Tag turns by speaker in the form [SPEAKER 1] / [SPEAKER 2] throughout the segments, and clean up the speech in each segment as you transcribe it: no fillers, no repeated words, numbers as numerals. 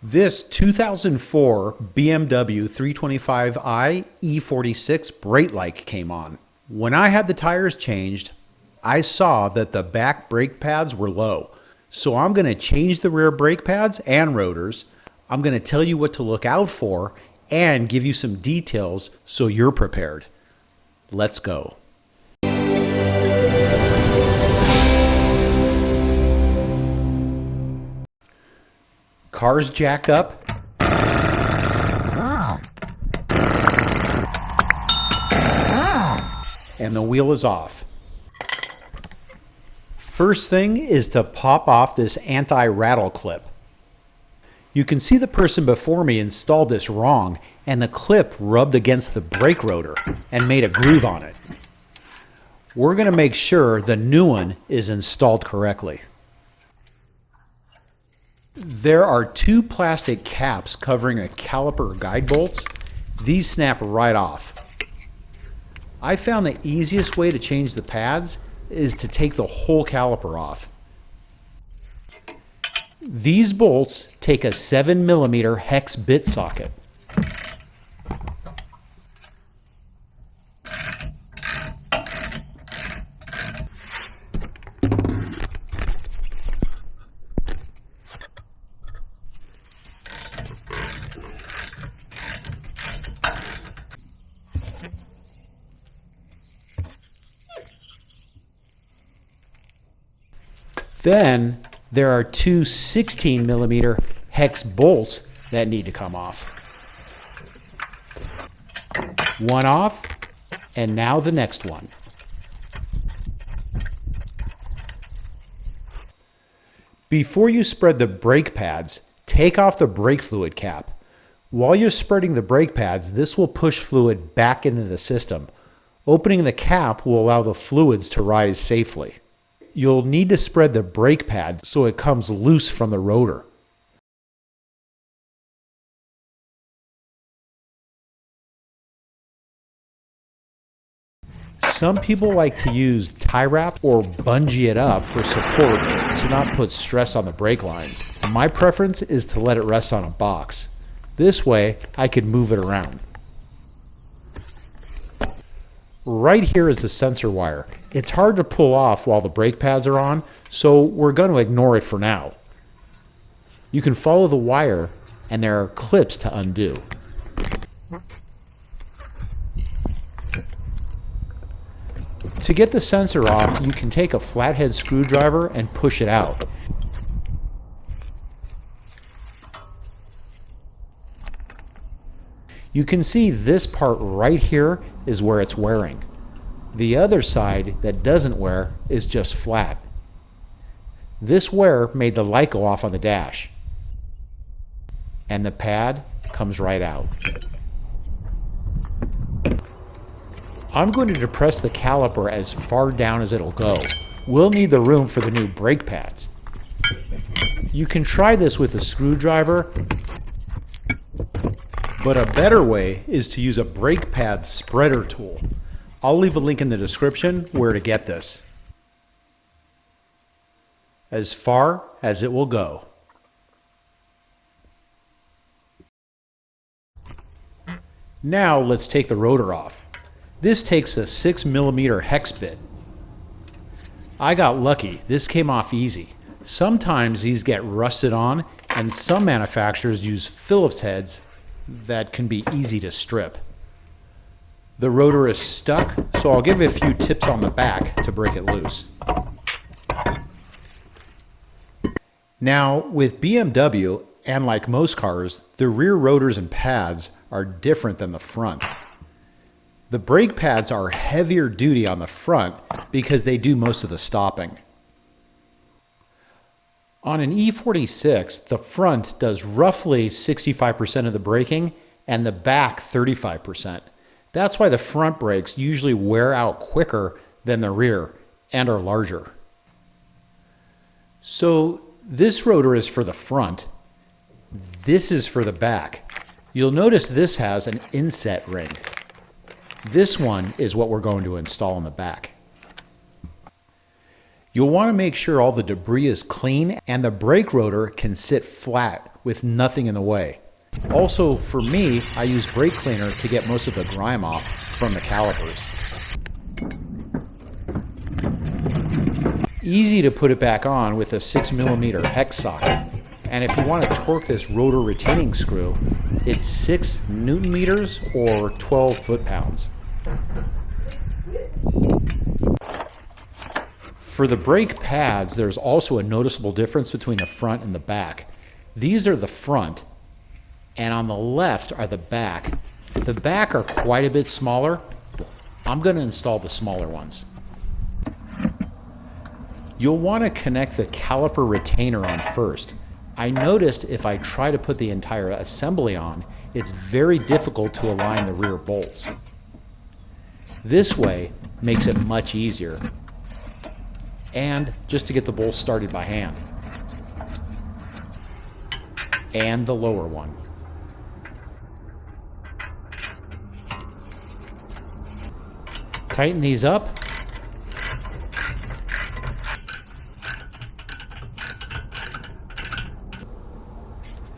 [SPEAKER 1] This 2004 BMW 325i E46 brake light came on. When I had the tires changed, I saw that the back brake pads were low. So I'm going to change the rear brake pads and rotors. I'm going to tell you what to look out for and give you some details so you're prepared. Let's go. Car's jacked up. And the wheel is off. First thing is to pop off this anti-rattle clip. You can see the person before me installed this wrong, and the clip rubbed against the brake rotor and made a groove on it. We're going to make sure the new one is installed correctly. There are two plastic caps covering a caliper guide bolts. These snap right off. I found the easiest way to change the pads is to take the whole caliper off. These bolts take a 7mm hex bit socket. Then there are two 16mm hex bolts that need to come off. One off, and now the next one. Before you spread the brake pads, take off the brake fluid cap. While you're spreading the brake pads, this will push fluid back into the system. Opening the cap will allow the fluids to rise safely. You'll need to spread the brake pad so it comes loose from the rotor. Some people like to use tie wrap or bungee it up for support to not put stress on the brake lines. My preference is to let it rest on a box. This way I can move it around. Right here is the sensor wire. It's hard to pull off while the brake pads are on, so we're going to ignore it for now. You can follow the wire, and there are clips to undo. To get the sensor off, you can take a flathead screwdriver and push it out. You can see this part right here is where it's wearing. The other side that doesn't wear is just flat. This wear made the light go off on the dash. And the pad comes right out. I'm going to depress the caliper as far down as it'll go. We'll need the room for the new brake pads. You can try this with a screwdriver, but a better way is to use a brake pad spreader tool. I'll leave a link in the description where to get this. As far as it will go. Now let's take the rotor off. This takes a 6mm hex bit. I got lucky, this came off easy. Sometimes these get rusted on, and some manufacturers use Phillips heads that can be easy to strip. The rotor is stuck, so I'll give you a few tips on the back to break it loose. Now, with BMW, and like most cars, the rear rotors and pads are different than the front. The brake pads are heavier duty on the front because they do most of the stopping. On an E46, the front does roughly 65% of the braking and the back 35%. That's why the front brakes usually wear out quicker than the rear and are larger. So this rotor is for the front. This is for the back. You'll notice this has an inset ring. This one is what we're going to install in the back. You'll want to make sure all the debris is clean and the brake rotor can sit flat with nothing in the way. Also, for me, I use brake cleaner to get most of the grime off from the calipers. Easy to put it back on with a 6mm hex socket. And if you want to torque this rotor retaining screw, it's 6 Newton meters or 12 foot-pounds. For the brake pads, there's also a noticeable difference between the front and the back. These are the front, and on the left are the back. The back are quite a bit smaller. I'm going to install the smaller ones. You'll want to connect the caliper retainer on first. I noticed if I try to put the entire assembly on, it's very difficult to align the rear bolts. This way makes it much easier. And just to get the bolts started by hand. And the lower one. Tighten these up.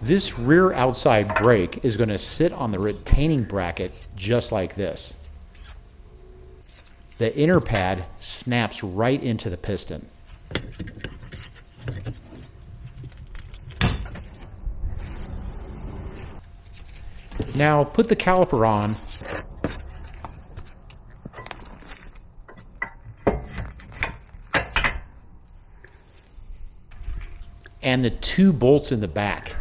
[SPEAKER 1] This rear outside brake is going to sit on the retaining bracket just like this. The inner pad snaps right into the piston. Now put the caliper on and the 2 bolts in the back.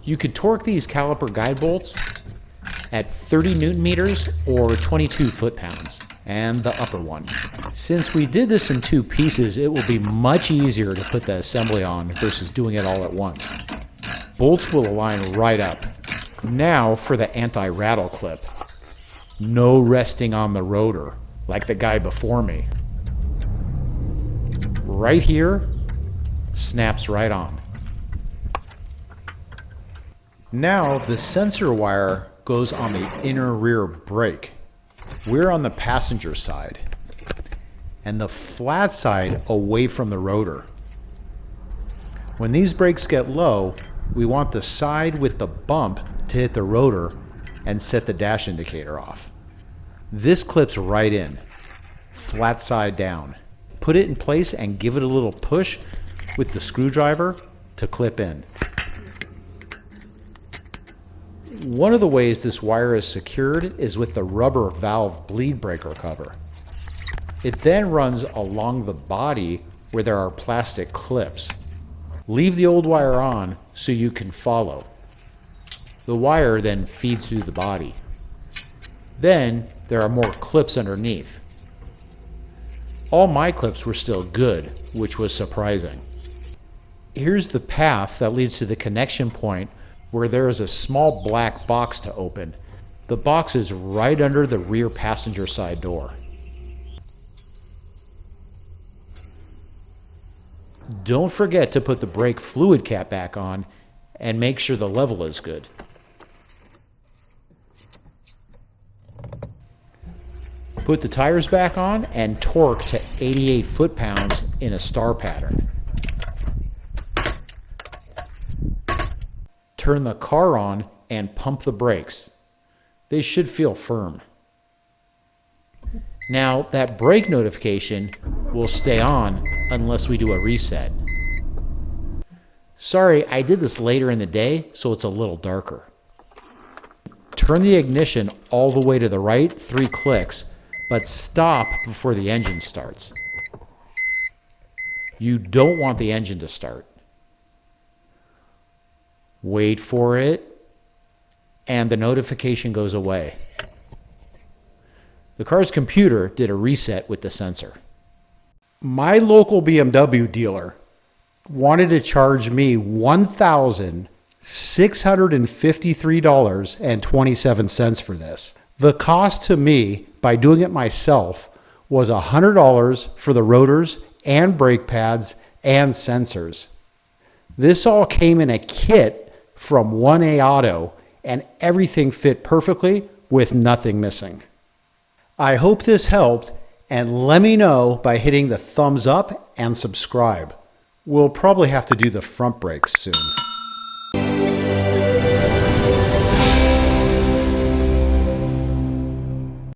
[SPEAKER 1] You could torque these caliper guide bolts at 30 Newton meters or 22 foot-pounds, and the upper one. Since we did this in 2 pieces, it will be much easier to put the assembly on versus doing it all at once. Bolts will align right up. Now for the anti-rattle clip. No resting on the rotor, like the guy before me. Right here, snaps right on. Now the sensor wire goes on the inner rear brake. We're on the passenger side and the flat side away from the rotor. When these brakes get low, we want the side with the bump to hit the rotor and set the dash indicator off. This clips right in, flat side down. Put it in place and give it a little push with the screwdriver to clip in. One of the ways this wire is secured is with the rubber valve bleed breaker cover. It then runs along the body where there are plastic clips. Leave the old wire on so you can follow. The wire then feeds through the body. Then there are more clips underneath. All my clips were still good, which was surprising. Here's the path that leads to the connection point where there is a small black box to open. The box is right under the rear passenger side door. Don't forget to put the brake fluid cap back on and make sure the level is good. Put the tires back on and torque to 88 foot-pounds in a star pattern. Turn the car on and pump the brakes. They should feel firm. Now, that brake notification will stay on unless we do a reset. Sorry, I did this later in the day, so it's a little darker. Turn the ignition all the way to the right 3 clicks, but stop before the engine starts. You don't want the engine to start. Wait for it, and the notification goes away. The car's computer did a reset with the sensor. My local BMW dealer wanted to charge me $1,653.27 for this. The cost to me, by doing it myself, was $100 for the rotors and brake pads and sensors. This all came in a kit from 1A Auto, and everything fit perfectly with nothing missing. I hope this helped, and let me know by hitting the thumbs up and subscribe. We'll probably have to do the front brakes soon.